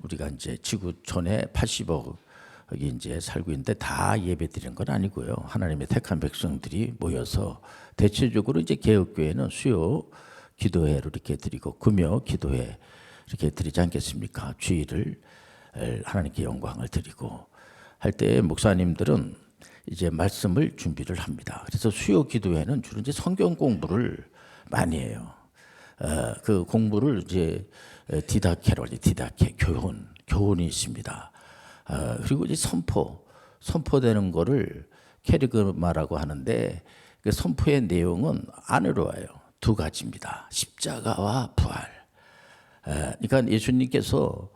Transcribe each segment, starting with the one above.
우리가 이제 지구 전에 80억이 이제 살고 있는데 다 예배드리는 건 아니고요. 하나님의 택한 백성들이 모여서 대체적으로 이제 개혁교회는 수요 기도회로 이렇게 드리고 금요 기도회 이렇게 드리지 않겠습니까? 주일을 하나님께 영광을 드리고 할 때 목사님들은 이제 말씀을 준비를 합니다. 그래서 수요 기도회는 주로 이제 성경 공부를 많이 해요. 그 공부를 이제 디다케 교훈이 있습니다. 그리고 이제 선포되는 거를 캐리그마라고 하는데 그 선포의 내용은 안 어려워요. 두 가지입니다. 십자가와 부활. 그러니까 예수님께서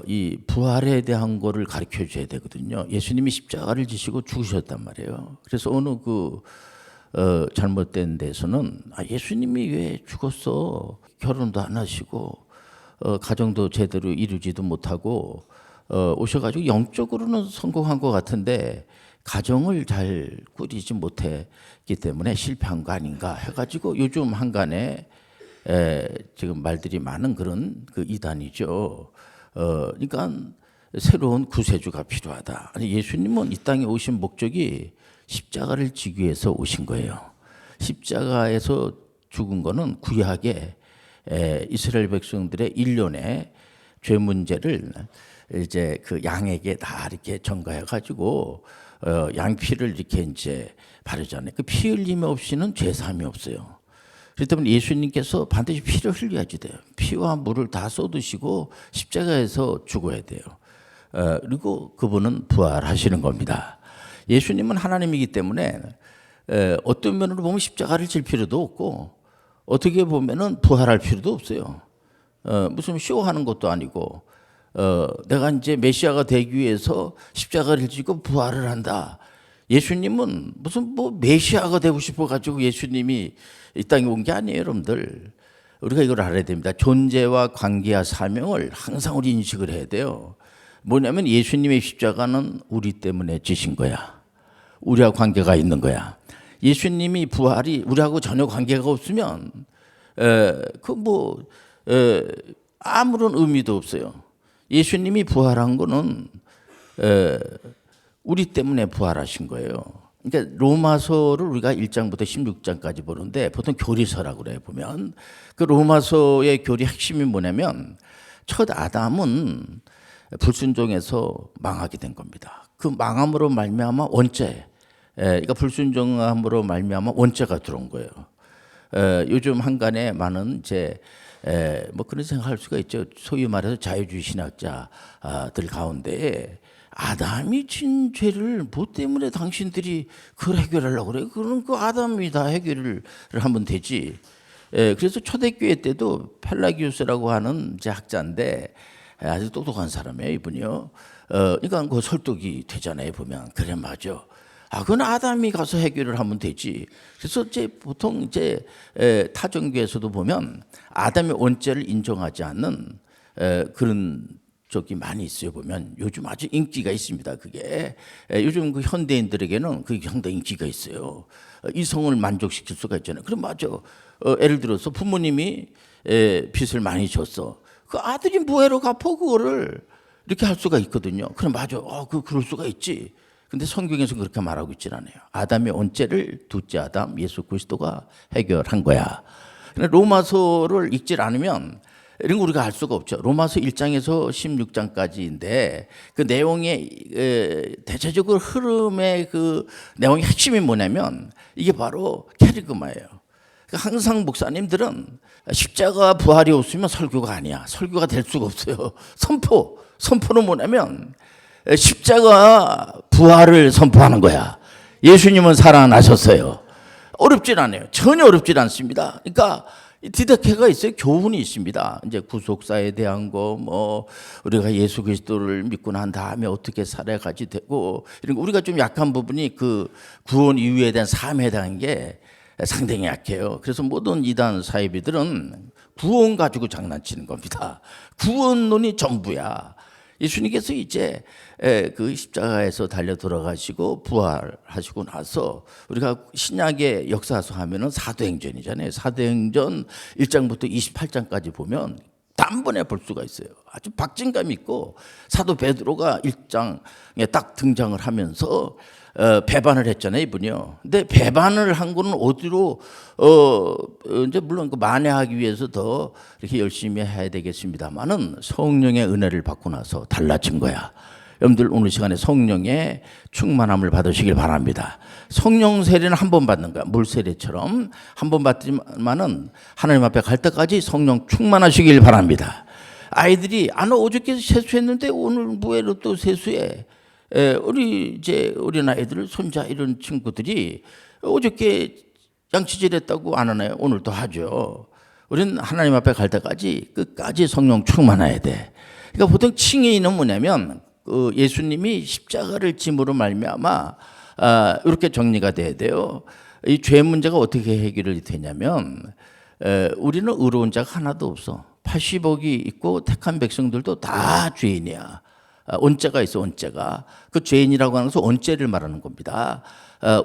이 부활에 대한 거를 가르쳐 줘야 되거든요. 예수님이 십자가를 지시고 죽으셨단 말이에요. 그래서 어느 잘못된 데서는 예수님이 왜 죽었어? 결혼도 안 하시고 가정도 제대로 이루지도 못하고 오셔가지고 영적으로는 성공한 것 같은데 가정을 잘 꾸리지 못했기 때문에 실패한 거 아닌가 해가지고 요즘 한간에 지금 말들이 많은 그런 그 이단이죠. 그러니까 새로운 구세주가 필요하다. 아니, 예수님은 이 땅에 오신 목적이 십자가를 지기 위해서 오신 거예요. 십자가에서 죽은 거는 구약의 이스라엘 백성들의 일련의 죄 문제를 이제 그 양에게 다 이렇게 전가해 가지고 양피를 이렇게 이제 바르잖아요. 그 피 흘림 없이는 죄 사함이 없어요. 그렇기 때문에 예수님께서 반드시 피를 흘려야지 돼요. 피와 물을 다 쏟으시고 십자가에서 죽어야 돼요. 그리고 그분은 부활하시는 겁니다. 예수님은 하나님이기 때문에 어떤 면으로 보면 십자가를 질 필요도 없고 어떻게 보면은 부활할 필요도 없어요. 무슨 쇼하는 것도 아니고 내가 이제 메시아가 되기 위해서 십자가를 지고 부활을 한다. 예수님은 무슨 뭐 메시아가 되고 싶어 가지고 예수님이 이 땅에 온 게 아니에요, 여러분들. 우리가 이걸 알아야 됩니다. 존재와 관계와 사명을 항상 우리 인식을 해야 돼요. 뭐냐면 예수님의 십자가는 우리 때문에 지신 거야. 우리하고 관계가 있는 거야. 예수님이 부활이 우리하고 전혀 관계가 없으면 아무런 의미도 없어요. 예수님이 부활한 거는 우리 때문에 부활하신 거예요. 그러니까 로마서를 우리가 1장부터 16장까지 보는데 보통 교리서라고 그래요. 보면 그 로마서의 교리 핵심이 뭐냐면 첫 아담은 불순종해서 망하게 된 겁니다. 그 망함으로 말미암아 원죄, 그러니까 불순종함으로 말미암아 원죄가 들어온 거예요. 요즘 한간에 많은 이제 뭐 그런 생각할 수가 있죠. 소위 말해서 자유주의 신학자들 가운데 아담이 진 죄를 뭐 때문에 당신들이 그걸 해결하려고 그래요? 그럼 그 아담이 다 해결을 하면 되지. 그래서 초대교회 때도 펠라기우스라고 하는 이제 학자인데 아주 똑똑한 사람이에요, 이분이요. 그러니까 그 설득이 되잖아요, 보면. 그래, 맞아. 그건 아담이 가서 해결을 하면 되지. 그래서 이제 보통 이제 타종교에서도 보면 아담의 원죄를 인정하지 않는 그런 쪽이 많이 있어요. 보면 요즘 아주 인기가 있습니다. 그게 요즘 그 현대인들에게는 그게 상당히 인기가 있어요. 이성을 만족시킬 수가 있잖아요. 그럼 맞아. 예를 들어서 부모님이 빚을 많이 줬어. 그 아들이 무해로 갚아 그거를 이렇게 할 수가 있거든요. 그럼 맞아. 그럴 수가 있지. 근데 성경에서 그렇게 말하고 있질 않아요. 아담의 원죄를 둘째 아담 예수 그리스도가 해결한 거야. 로마서를 읽질 않으면 이런 거 우리가 알 수가 없죠. 로마서 1장에서 16장까지인데 그 내용의 대체적으로 흐름의 그 내용의 핵심이 뭐냐면 이게 바로 캐리그마예요. 항상 목사님들은 십자가 부활이 없으면 설교가 아니야. 설교가 될 수가 없어요. 선포는 뭐냐면 십자가 부활을 선포하는 거야. 예수님은 살아나셨어요. 어렵진 않아요. 전혀 어렵진 않습니다. 그러니까 디다케가 있어요. 교훈이 있습니다. 이제 구속사에 대한 거, 뭐 우리가 예수 그리스도를 믿고 난 다음에 어떻게 살아가지 되고 이런 거 우리가 좀 약한 부분이 그 구원 이후에 대한 삶에 대한 게 상당히 약해요. 그래서 모든 이단 사이비들은 구원 가지고 장난치는 겁니다. 구원론이 전부야. 예수님께서 이제 그 십자가에서 달려 돌아가시고 부활하시고 나서 우리가 신약의 역사서 하면은 사도행전이잖아요. 사도행전 1장부터 28장까지 보면 단번에 볼 수가 있어요. 아주 박진감 있고 사도 베드로가 1장에 딱 등장을 하면서 배반을 했잖아요, 이분이요. 근데 배반을 한 거는 어디로 이제 물론 그 만회하기 위해서 더 이렇게 열심히 해야 되겠습니다만은 성령의 은혜를 받고 나서 달라진 거야. 여러분들 오늘 시간에 성령의 충만함을 받으시길 바랍니다. 성령 세례는 한 번 받는 거야. 물 세례처럼 한 번 받지만은 하나님 앞에 갈 때까지 성령 충만하시길 바랍니다. 아이들이 너 어저께 세수했는데 오늘 뭐해로 또 세수해? 우리 아이들 손자 이런 친구들이 어저께 양치질했다고 안 하나요? 오늘도 하죠. 우리는 하나님 앞에 갈 때까지 끝까지 성령 충만해야 돼. 그러니까 보통 칭의는 뭐냐면 예수님이 십자가를 짐으로 말미암아 이렇게 정리가 돼야 돼요. 이 죄 문제가 어떻게 해결이 되냐면 우리는 의로운 자가 하나도 없어. 80억이 있고 택한 백성들도 다 죄인이야. 원죄가 있어, 원죄가. 그 죄인이라고 하는 것은 원죄를 말하는 겁니다.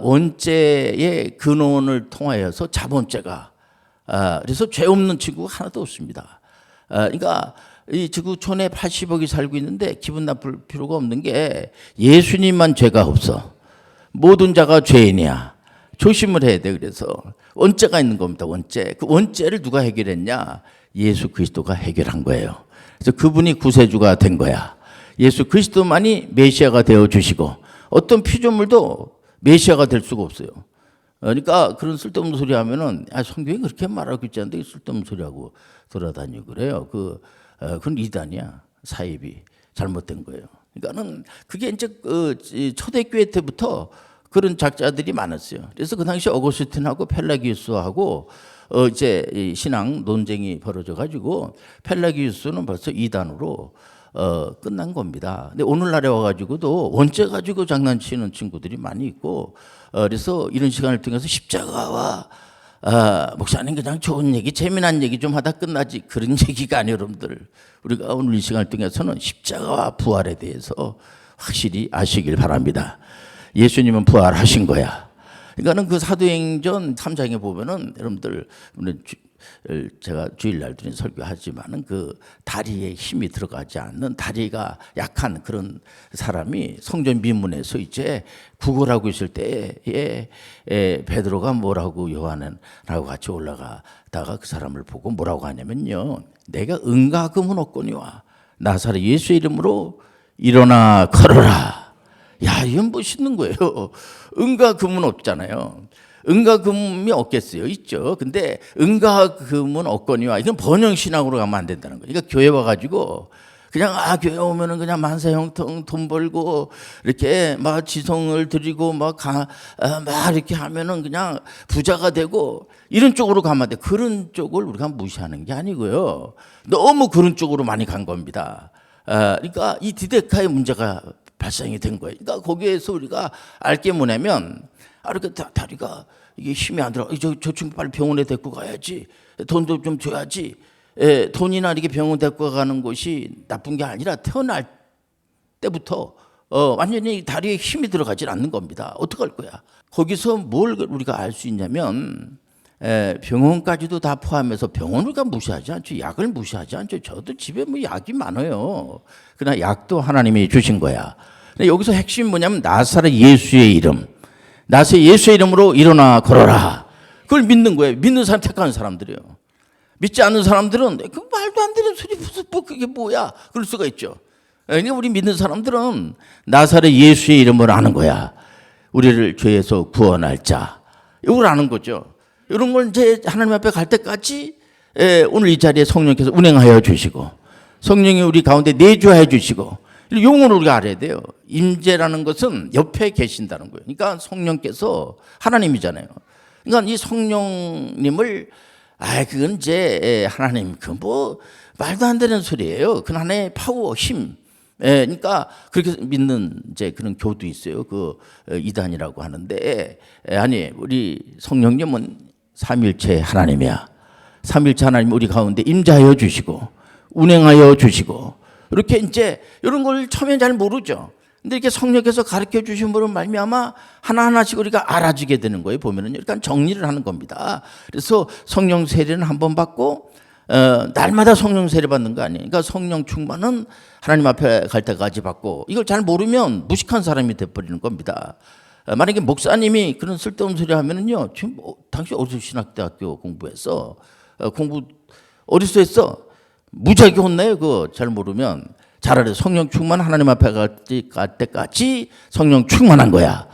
원죄의 근원을 통하여서 자본죄가. 그래서 죄 없는 친구가 하나도 없습니다. 그러니까 이 지구촌에 80억이 살고 있는데 기분 나쁠 필요가 없는 게 예수님만 죄가 없어. 모든 자가 죄인이야. 조심을 해야 돼. 그래서 원죄가 있는 겁니다. 원죄. 그 원죄를 누가 해결했냐? 예수 그리스도가 해결한 거예요. 그래서 그분이 구세주가 된 거야. 예수 그리스도만이 메시아가 되어 주시고 어떤 피조물도 메시아가 될 수가 없어요. 그러니까 그런 쓸데없는 소리 하면은 성경이 그렇게 말하고 있지 않는데 쓸데없는 소리하고 돌아다니고 그래요. 그건 이단이야. 사입이 잘못된 거예요. 그러니까는 그게 이제 초대교회 때부터 그런 작자들이 많았어요. 그래서 그 당시 어거스틴하고 펠라기우스하고 이제 신앙 논쟁이 벌어져 가지고 펠라기우스는 벌써 이단으로 끝난 겁니다. 근데 오늘날에 와가지고도 원죄 가지고 장난치는 친구들이 많이 있고 그래서 이런 시간을 통해서 십자가와 목사님 그냥 좋은 얘기, 재미난 얘기 좀 하다 끝나지 그런 얘기가 아니에요, 여러분들. 우리가 오늘 이 시간을 통해서는 십자가와 부활에 대해서 확실히 아시길 바랍니다. 예수님은 부활하신 거야. 그러니까는 그 사도행전 3장에 보면은 여러분들 제가 주일날 드린 설교하지만은 그 다리에 힘이 들어가지 않는 다리가 약한 그런 사람이 성전 비문에서 이제 구걸하고 있을 때에 베드로가 뭐라고 요한하고 같이 올라가다가 그 사람을 보고 뭐라고 하냐면요. 내가 은과 금은 없거니와 나사렛 예수의 이름으로 일어나 걸어라. 야, 이건 멋있는 거예요. 은과 금은 없잖아요. 은과 금이 없겠어요? 있죠. 근데 은과 금은 없거니와 이건 번영신앙으로 가면 안 된다는 거예요. 그러니까 교회 와가지고 그냥 교회 오면은 그냥 만사형통 돈 벌고 이렇게 막 지성을 드리고 막 이렇게 하면은 그냥 부자가 되고 이런 쪽으로 가면 돼. 그런 쪽을 우리가 무시하는 게 아니고요. 너무 그런 쪽으로 많이 간 겁니다. 그러니까 이 디데카의 문제가 발생이 된 거예요. 그러니까 거기에서 우리가 알 게 뭐냐면 이렇게 다리가 이게 힘이 안 들어. 저 친구 빨리 병원에 데리고 가야지. 돈도 좀 줘야지. 돈이나 이렇게 병원 데리고 가는 것이 나쁜 게 아니라 태어날 때부터 완전히 다리에 힘이 들어가질 않는 겁니다. 어떡할 거야? 거기서 뭘 우리가 알 수 있냐면 병원까지도 다 포함해서 병원을 무시하지 않죠. 약을 무시하지 않죠. 저도 집에 뭐 약이 많아요. 그러나 약도 하나님이 주신 거야. 근데 여기서 핵심이 뭐냐면 나사렛 예수의 이름. 나사렛 예수의 이름으로 일어나 걸어라. 그걸 믿는 거예요. 믿는 사람 택하는 사람들이에요. 믿지 않는 사람들은 그 말도 안 되는 소리 무슨 그게 뭐야? 그럴 수가 있죠. 그러니까 우리 믿는 사람들은 나사렛 예수의 이름으로 아는 거야. 우리를 죄에서 구원할 자. 이걸 아는 거죠. 이런 걸 이제 하나님 앞에 갈 때까지 오늘 이 자리에 성령께서 운행하여 주시고 성령이 우리 가운데 내주하여 주시고 용어를 우리가 알아야 돼요. 임재라는 것은 옆에 계신다는 거예요. 그러니까 성령께서 하나님이잖아요. 그러니까 이 성령님을 그건 이제 하나님 말도 안 되는 소리예요. 그건 하나의 파워, 힘. 그러니까 그렇게 믿는 이제 그런 교도 있어요. 그 이단이라고 하는데 아니 우리 성령님은 삼일체 하나님이야. 삼일체 하나님 우리 가운데 임재하여 주시고 운행하여 주시고 이렇게 이제 이런 걸 처음엔 잘 모르죠. 근데 이렇게 성령께서 가르쳐 주심으로 말미암아 하나하나씩 우리가 알아주게 되는 거예요. 보면은 약간 정리를 하는 겁니다. 그래서 성령 세례는 한 번 받고 날마다 성령 세례 받는 거 아니에요. 그러니까 성령 충만은 하나님 앞에 갈 때까지 받고, 이걸 잘 모르면 무식한 사람이 돼버리는 겁니다. 만약에 목사님이 그런 쓸데없는 소리 하면은요, 지금 당신 어디서 신학대학교 공부했어? 공부 어디서 했어? 무지하게 혼나요. 그거 잘 모르면. 차라리 성령 충만, 하나님 앞에 갈 때까지 성령 충만한 거야.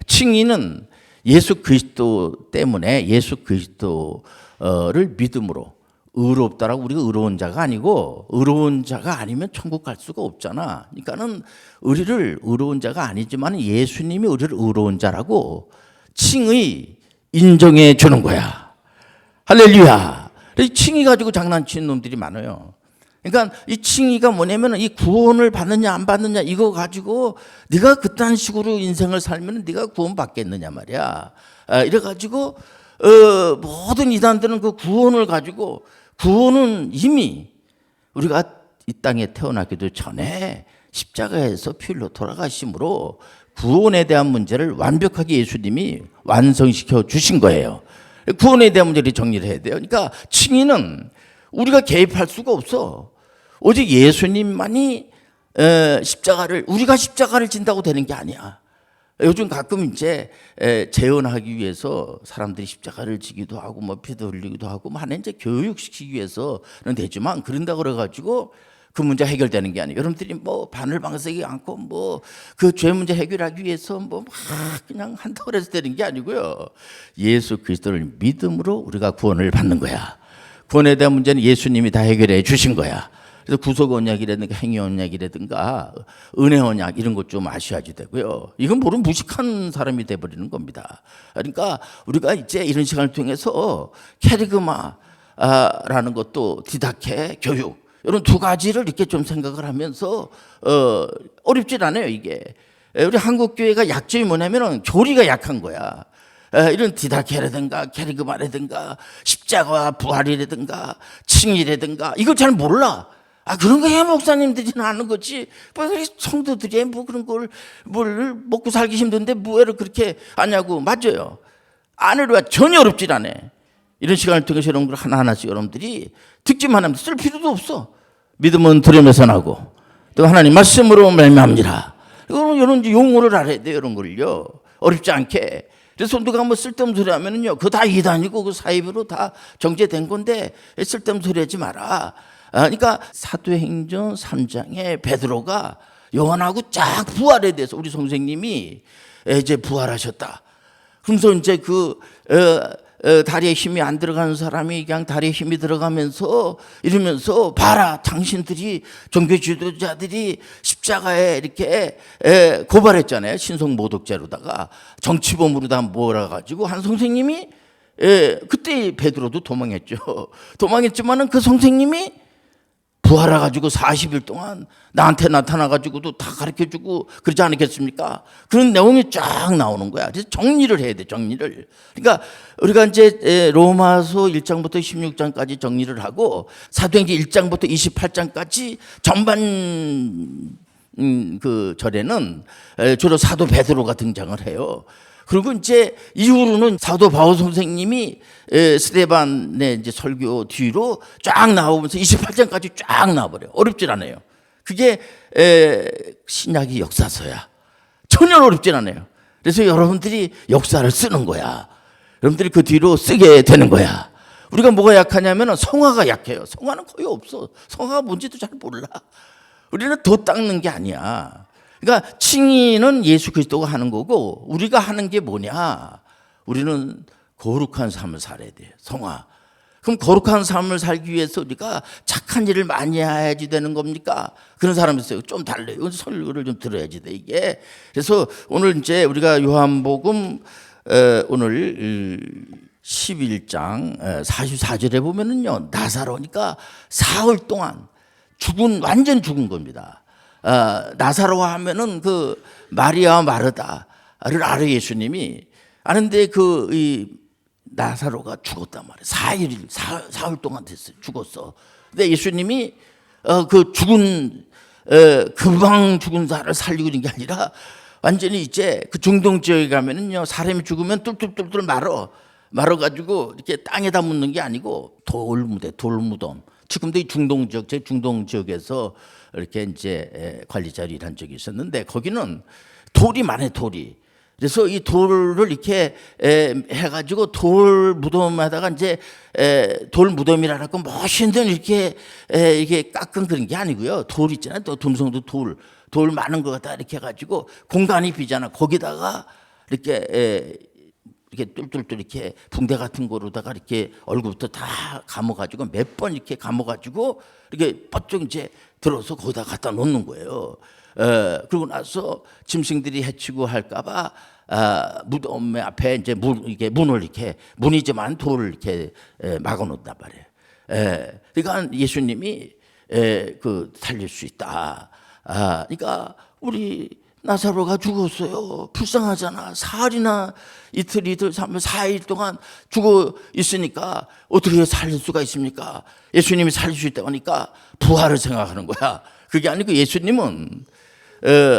칭의는 예수 그리스도 때문에, 예수 그리스도를 믿음으로 의롭다라고, 우리가 의로운 자가 아니고, 의로운 자가 아니면 천국 갈 수가 없잖아. 그러니까는 우리를 의로운 자가 아니지만 예수님이 우리를 의로운 자라고 칭의 인정해 주는 거야. 할렐루야. 칭의 가지고 장난치는 놈들이 많아요. 그러니까 이 칭의가 뭐냐면, 이 구원을 받느냐 안 받느냐 이거 가지고 네가 그딴 식으로 인생을 살면 네가 구원 받겠느냐 말이야. 이래가지고 모든 이단들은 그 구원을 가지고, 구원은 이미 우리가 이 땅에 태어나기도 전에 십자가에서 피 흘려 돌아가심으로 구원에 대한 문제를 완벽하게 예수님이 완성시켜 주신 거예요. 구원에 대한 문제를 정리를 해야 돼요. 그러니까 칭의는 우리가 개입할 수가 없어. 오직 예수님만이 우리가 십자가를 진다고 되는 게 아니야. 요즘 가끔 이제 재혼하기 위해서 사람들이 십자가를 지기도 하고 뭐 피도 흘리기도 하고 뭐 하는, 이제 교육시키기 위해서는 되지만, 그런다 그래가지고 그 문제 해결되는 게 아니에요. 여러분들이 뭐 바늘방석이 않고 뭐 그 죄 문제 해결하기 위해서 뭐 그냥 한다고 해서 되는 게 아니고요. 예수 그리스도를 믿음으로 우리가 구원을 받는 거야. 구원에 대한 문제는 예수님이 다 해결해 주신 거야. 그래서 구속 언약이라든가 행위 언약이라든가 은혜 언약 이런 것 좀 아셔야지 되고요. 이건 모르면 무식한 사람이 돼버리는 겁니다. 그러니까 우리가 이제 이런 시간을 통해서 캐리그마라는 것도, 디다케 교육, 이런 두 가지를 이렇게 좀 생각을 하면서 어렵질 않아요. 이게 우리 한국 교회가 약점이 뭐냐면은 교리가 약한 거야. 이런 디다케라든가 캐리그마라든가 십자가와 부활이라든가 칭의라든가 이걸 잘 몰라. 그런 거 해야 목사님들이 아는 거지. 뭐 성도들이 뭐 그런 걸 뭘 먹고 살기 힘든데 뭐를 그렇게 아냐고. 맞아요. 안 해도 전혀 어렵질 않아. 이런 시간을 통해서 이런 걸 하나하나씩 여러분들이 듣기만 하면 쓸 필요도 없어. 믿음은 들으면서 나고 또 하나님 말씀으로 맹합니다. 이런 용어를 알아야 돼요. 이런 걸요. 어렵지 않게. 그래서 누가 뭐 쓸데없는 소리 하면은요, 그거 다 이단이고 그 사입으로 다 정제된 건데 쓸데없는 소리 하지 마라. 그러니까 사도행전 3장에 베드로가 요한하고 쫙 부활에 대해서, 우리 선생님이 이제 부활하셨다. 그래서 이제 다리에 힘이 안 들어가는 사람이 그냥 다리에 힘이 들어가면서 이러면서, 봐라, 당신들이 종교 지도자들이 십자가에 이렇게 고발했잖아요. 신성 모독죄로다가 정치범으로 다 몰아가지고 한 선생님이, 그때 베드로도 도망했죠. 도망했지만은 그 선생님이 부활해가지고 40일 동안 나한테 나타나가지고도 다 가르쳐주고 그러지 않겠습니까? 그런 내용이 쫙 나오는 거야. 그래서 정리를 해야 돼, 정리를. 그러니까 우리가 이제 로마서 1장부터 16장까지 정리를 하고 사도행전 1장부터 28장까지 전반 그 절에는 주로 사도 베드로가 등장을 해요. 그리고 이제 이후로는 사도 바울 선생님이 스데반의 이제 설교 뒤로 쫙 나오면서 28장까지 쫙 나와버려요. 어렵질 않아요. 그게 신약이 역사서야. 전혀 어렵진 않아요. 그래서 여러분들이 역사를 쓰는 거야. 여러분들이 그 뒤로 쓰게 되는 거야. 우리가 뭐가 약하냐면 성화가 약해요. 성화는 거의 없어. 성화가 뭔지도 잘 몰라. 우리는 더 닦는 게 아니야. 그러니까 칭의는 예수 그리스도가 하는 거고, 우리가 하는 게 뭐냐? 우리는 거룩한 삶을 살아야 돼요. 성화. 그럼 거룩한 삶을 살기 위해서 우리가 착한 일을 많이 해야지 되는 겁니까? 그런 사람이 있어요. 좀 달라요. 설교를 좀 들어야지 돼, 이게. 그래서 오늘 이제 우리가 요한복음 오늘 11장 44절에 보면은요, 나사로니까 사흘 동안 완전 죽은 겁니다. 나사로 하면은 그 마리아와 마르다를 알아요. 예수님이 아는데 이 나사로가 죽었단 말이에요. 사흘 동안 됐어요. 죽었어. 근데 예수님이 그 금방 죽은 사람을 살리고 있는 게 아니라 완전히 이제 그 중동 지역에 가면은요, 사람이 죽으면 뚫뚫뚫뚫 말어. 말아가지고 이렇게 땅에다 묻는 게 아니고 돌무덤. 지금도 이 중동 지역에서 이렇게 이제 관리자로 일한 적이 있었는데 거기는 돌이 많아요, 돌이. 그래서 이 돌을 이렇게 해가지고 돌 무덤에다가 이제 돌 무덤이라고 멋있는 이렇게 이게 깎은 그런 게 아니고요. 돌 있잖아요. 또 둠성도 돌 많은 거 갖다 이렇게 해가지고 공간이 비잖아. 거기다가 이렇게 뚫뚫뚫 이렇게 붕대 같은 거로다가 이렇게 얼굴부터 다 감아가지고 몇 번 이렇게 감아가지고 이렇게 뻗쩍 이제 들어서 거기다 갖다 놓는 거예요. 그러고 나서 짐승들이 해치고 할까봐 무덤 앞에 이제 문을 이렇게 문이지만 돌을 이렇게 막아놓는단 말이에요. 그러니까 예수님이 살릴 수 있다. 그러니까 우리 나사로가 죽었어요. 불쌍하잖아. 사흘이나 이틀, 4일 동안 죽어 있으니까 어떻게 살릴 수가 있습니까? 예수님이 살릴 수 있다고 하니까 부활을 생각하는 거야. 그게 아니고 예수님은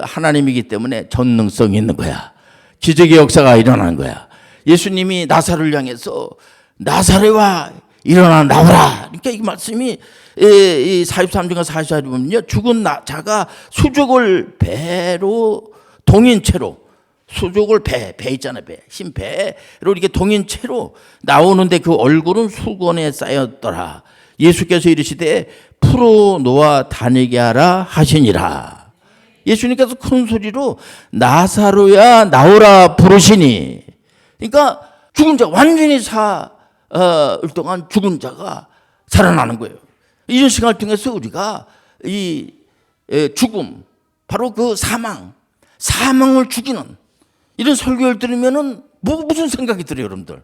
하나님이기 때문에 전능성이 있는 거야. 기적의 역사가 일어나는 거야. 예수님이 나사로를 향해서 나사로와 일어나 나오라. 그러니까 이 말씀이 이 43절과 44절에 보면요. 죽은 자가 수족을 배로 동인 채로 수족을 배 있잖아요. 흰 배로 이렇게 동인 채로 나오는데 그 얼굴은 수건에 쌓였더라. 예수께서 이르시되 풀어 놓아 다니게 하라 하시니라. 예수님께서 큰 소리로 나사로야 나오라 부르시니. 그러니까 죽은 자 완전히 사흘 동안 죽은 자가 살아나는 거예요. 이런 시간을 통해서 우리가 이 죽음, 바로 그 사망을 죽이는 이런 설교를 들으면은 무슨 생각이 들어요, 여러분들?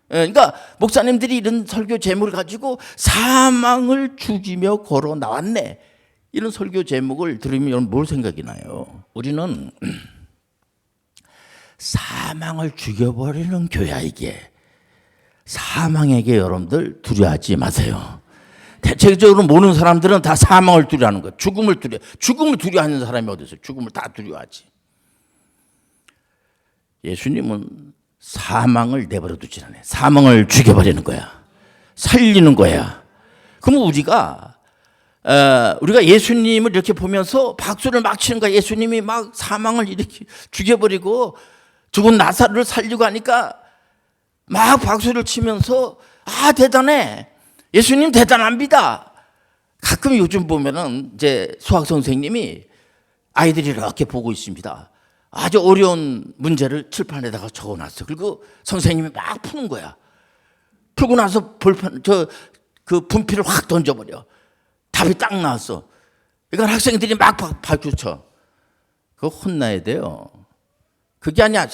그러니까 목사님들이 이런 설교 제목을 가지고 사망을 죽이며 걸어 나왔네. 이런 설교 제목을 들으면 뭘 생각이 나요? 우리는 사망을 죽여버리는 교회야, 이게. 사망에게 여러분들 두려워하지 마세요. 대체적으로 모르는 사람들은 다 사망을 두려워하는 거예요. 죽음을 두려워하는 사람이 어디 있어요? 죽음을 다 두려워하지. 예수님은 사망을 내버려 두지 않아요. 사망을 죽여버리는 거야. 살리는 거야. 그럼 우리가 예수님을 이렇게 보면서 박수를 막 치는 거야. 예수님이 막 사망을 이렇게 죽여버리고 죽은 나사로를 살리고 하니까 막 박수를 치면서 대단해. 예수님 대단합니다. 가끔 요즘 보면은 이제 수학 선생님이 아이들이 이렇게 보고 있습니다. 아주 어려운 문제를 칠판에다가 적어놨어. 그리고 선생님이 막 푸는 거야. 풀고 나서 그 분필을 확 던져버려. 답이 딱 나왔어. 그러니까 학생들이 막 박수쳐. 그거 혼나야 돼요. 그게 아니야.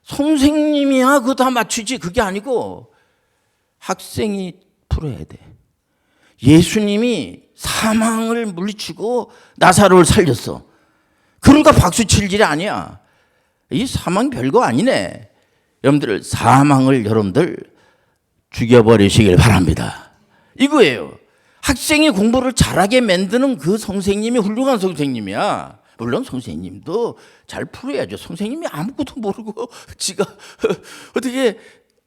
선생님이야 그거 다 맞추지. 그게 아니고 학생이 풀어야 돼. 예수님이 사망을 물리치고 나사로를 살렸어. 그러니까 박수 칠 일이 아니야. 이 사망 별거 아니네. 여러분들 사망을 여러분들 죽여버리시길 바랍니다. 이거예요. 학생이 공부를 잘하게 만드는 그 선생님이 훌륭한 선생님이야. 물론 선생님도 잘 풀어야죠. 선생님이 아무것도 모르고 지가 어떻게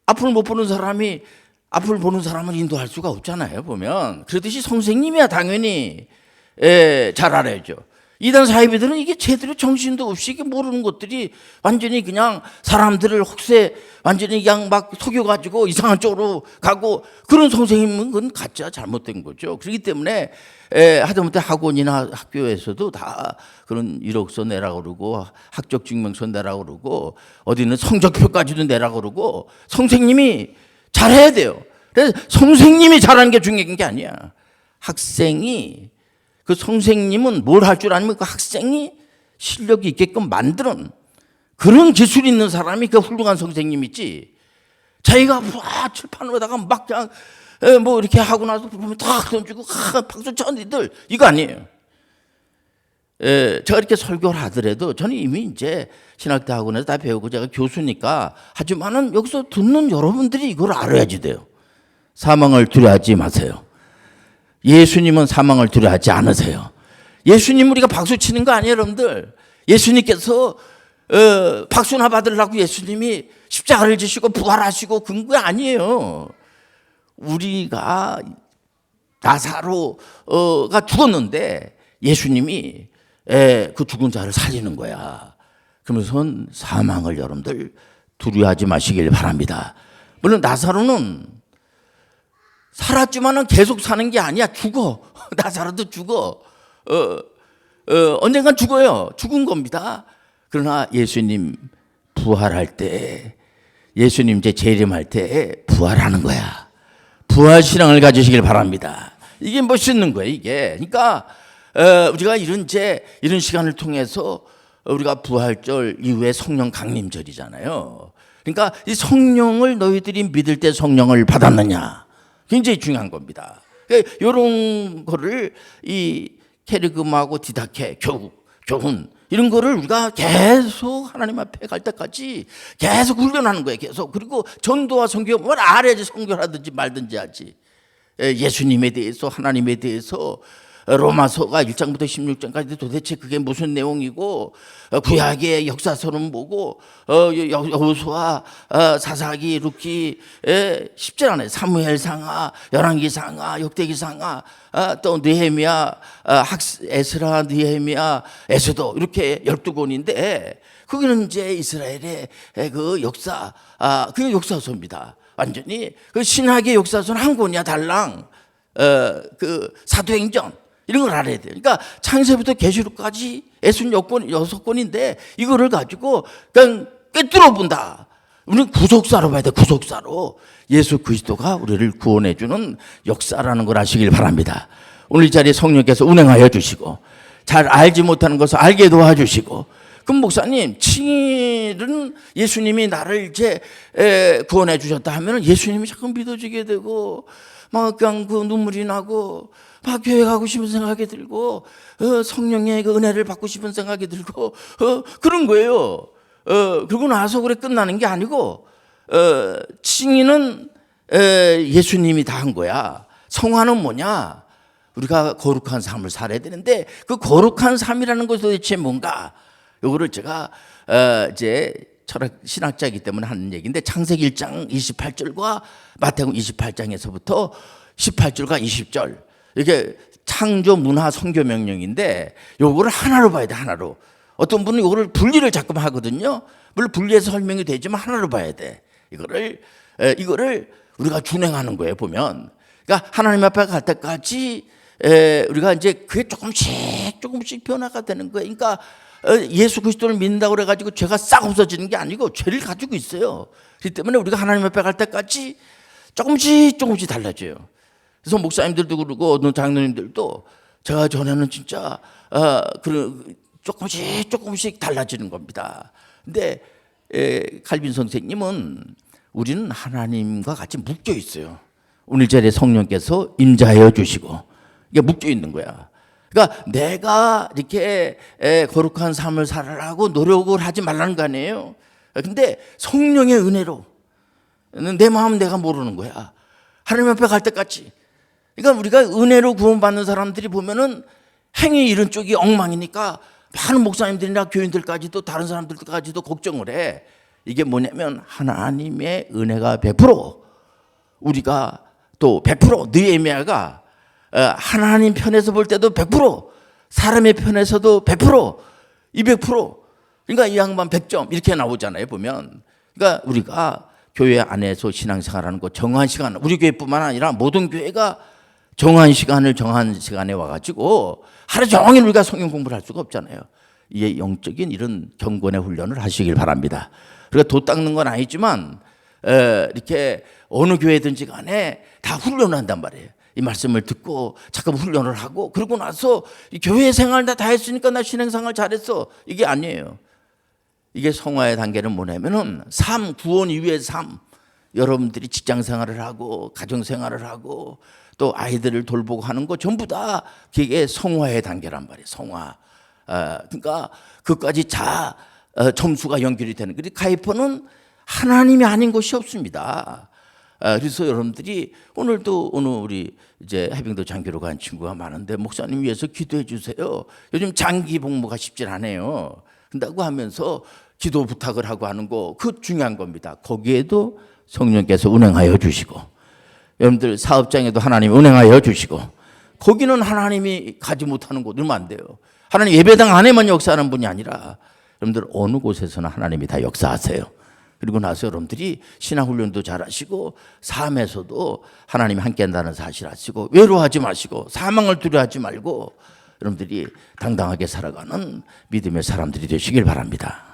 앞을 못 보는 사람이 앞을 보는 사람을 인도할 수가 없잖아요. 보면 그러듯이 선생님이야 당연히 잘 알아야죠. 이단 사이비들은 이게 제대로 정신도 없이 이게 모르는 것들이 완전히 그냥 사람들을 혹세 완전히 그냥 막 속여가지고 이상한 쪽으로 가고 그런 선생님은 그건 가짜 잘못된 거죠. 그렇기 때문에 하다못해 학원이나 학교에서도 다 그런 이력서 내라고 그러고 학적 증명서 내라고 그러고 어디는 성적표까지도 내라고 그러고 선생님이 잘해야 돼요. 그래서 선생님이 잘하는 게 중요한 게 아니야. 학생이 그 선생님은 뭘 할 줄 아니면 그 학생이 실력이 있게끔 만드는 그런 기술이 있는 사람이 그 훌륭한 선생님이지. 자기가 칠판으로다가 막 그냥 뭐 이렇게 하고 나서 보면 탁 던지고 박수 쳐 니들 이거 아니에요. 제가 이렇게 설교를 하더라도 저는 이미 이제 신학대 학원에서 다 배우고 제가 교수니까 하지만은 여기서 듣는 여러분들이 이걸 알아야지 돼요. 사망을 두려워하지 마세요. 예수님은 사망을 두려워하지 않으세요. 예수님 우리가 박수 치는 거 아니에요, 여러분들. 예수님께서 박수나 받으려고 예수님이 십자가를 지시고 부활하시고 그런 거 아니에요. 우리가 나사로가 죽었는데 예수님이 그 죽은 자를 살리는 거야. 그러면서 사망을 여러분들 두려워하지 마시길 바랍니다. 물론 나사로는 살았지만은 계속 사는 게 아니야. 죽어. 나사로도 죽어. 언젠간 죽어요. 죽은 겁니다. 그러나 예수님 부활할 때, 예수님 이제 재림할 때 부활하는 거야. 부활신앙을 가지시길 바랍니다. 이게 멋있는 거예요, 이게. 그러니까 우리가 이런 시간을 통해서 우리가 부활절 이후에 성령 강림절이잖아요. 그러니까 이 성령을 너희들이 믿을 때 성령을 받았느냐, 굉장히 중요한 겁니다. 이런 거를 이 케르그마하고 디다케, 교훈 이런 거를 우리가 계속 하나님 앞에 갈 때까지 계속 훈련하는 거예요. 계속. 그리고 전도와 선교, 뭘 알아야지 선교하든지 말든지 하지. 예수님에 대해서, 하나님에 대해서 로마서가 1장부터 16장까지 도대체 그게 무슨 내용이고, 구약의 역사서는 뭐고, 여호수아, 사사기, 룻기, 쉽지 않아요. 사무엘상하, 열왕기상하, 역대기상하, 또 느헤미야, 에스라, 느헤미야, 에스도 이렇게 12권인데 거기는 이제 이스라엘의 그 역사, 그게 역사서입니다. 완전히 그 신학의 역사서는 한 권이야, 달랑. 그 사도행전 이런 걸 알아야 돼요. 그러니까 창세부터 계시록까지 66권인데 이거를 가지고 그냥 꿰뚫어 본다. 우리는 구속사로 봐야 돼. 구속사로. 예수 그리스도가 우리를 구원해 주는 역사라는 걸 아시길 바랍니다. 오늘 이 자리에 성령께서 운행하여 주시고 잘 알지 못하는 것을 알게 도와주시고, 그럼 목사님, 칭일은 예수님이 나를 이제 구원해 주셨다 하면 예수님이 자꾸 믿어지게 되고 막 그냥 그 눈물이 나고 막 교회 가고 싶은 생각이 들고 성령의 그 은혜를 받고 싶은 생각이 들고 그런 거예요. 그러고 나서 그래 끝나는 게 아니고 칭의는 예수님이 다 한 거야. 성화는 뭐냐? 우리가 거룩한 삶을 살아야 되는데 그 거룩한 삶이라는 것이 도대체 뭔가? 요거를 제가 이제 철학 신학자이기 때문에 하는 얘기인데, 창세기 1장 28절과 마태복음 28장에서부터 18절과 20절, 이게 창조 문화 선교 명령인데 요거를 하나로 봐야 돼. 하나로. 어떤 분은 요거를 분리를 자꾸 하거든요. 물론 분리해서 설명이 되지만 하나로 봐야 돼. 이거를 우리가 준행하는 거예요, 보면. 그러니까 하나님 앞에 갈 때까지 우리가 이제 그게 조금씩 변화가 되는 거예요. 그러니까 예수 그리스도를 믿는다고 그래가지고 죄가 싹 없어지는 게 아니고 죄를 가지고 있어요. 그렇기 때문에 우리가 하나님 앞에 갈 때까지 조금씩 달라져요. 그래서 목사님들도 그러고 어느 장로님들도 제가 전에는 진짜 조금씩 달라지는 겁니다. 근데 칼빈 선생님은 우리는 하나님과 같이 묶여 있어요. 오늘 자리에 성령께서 임재하여 주시고 이게 묶여 있는 거야. 그러니까 내가 이렇게 거룩한 삶을 살아라고 노력을 하지 말라는 거 아니에요. 근데 성령의 은혜로 내 마음 내가 모르는 거야. 하나님 앞에 갈 때까지. 그러니까 우리가 은혜로 구원받는 사람들이 보면은 행위 이런 쪽이 엉망이니까 많은 목사님들이나 교인들까지도 다른 사람들까지도 걱정을 해. 이게 뭐냐면 하나님의 은혜가 100%, 우리가 또 100%, 느헤미야가 하나님 편에서 볼 때도 100%, 사람의 편에서도 100%, 200%. 그러니까 이 양반 100점 이렇게 나오잖아요, 보면. 그러니까 우리가 교회 안에서 신앙생활하는 거 정한 시간, 우리 교회뿐만 아니라 모든 교회가 정한 시간에 와가지고 하루 종일 우리가 성경 공부를 할 수가 없잖아요. 이게 영적인 이런 경건의 훈련을 하시길 바랍니다. 그러니까 도 닦는 건 아니지만 이렇게 어느 교회든지 간에 다 훈련을 한단 말이에요. 이 말씀을 듣고 잠깐 훈련을 하고 그러고 나서 이 교회 생활 다 했으니까 나 신앙생활 잘했어. 이게 아니에요. 이게 성화의 단계는 뭐냐면은 구원 이후의 삶. 여러분들이 직장 생활을 하고 가정 생활을 하고 또 아이들을 돌보고 하는 거 전부 다 그게 성화의 단계란 말이에요. 성화. 그러니까 그까지 점수가 연결이 되는. 그리고 카이퍼는 하나님이 아닌 것이 없습니다. 그래서 여러분들이 오늘도 우리 이제 해병대 장교로 간 친구가 많은데 목사님 위해서 기도해 주세요. 요즘 장기 복무가 쉽지 않아요. 그런다고 하면서 기도 부탁을 하고 하는 거, 그 중요한 겁니다. 거기에도 성령께서 운행하여 주시고, 여러분들 사업장에도 하나님이 운행하여 주시고, 거기는 하나님이 가지 못하는 곳 넣으면 안 돼요. 하나님 예배당 안에만 역사하는 분이 아니라 여러분들 어느 곳에서나 하나님이 다 역사하세요. 그리고 나서 여러분들이 신앙훈련도 잘하시고 삶에서도 하나님이 함께한다는 사실 아시고 외로워하지 마시고 사망을 두려워하지 말고 여러분들이 당당하게 살아가는 믿음의 사람들이 되시길 바랍니다.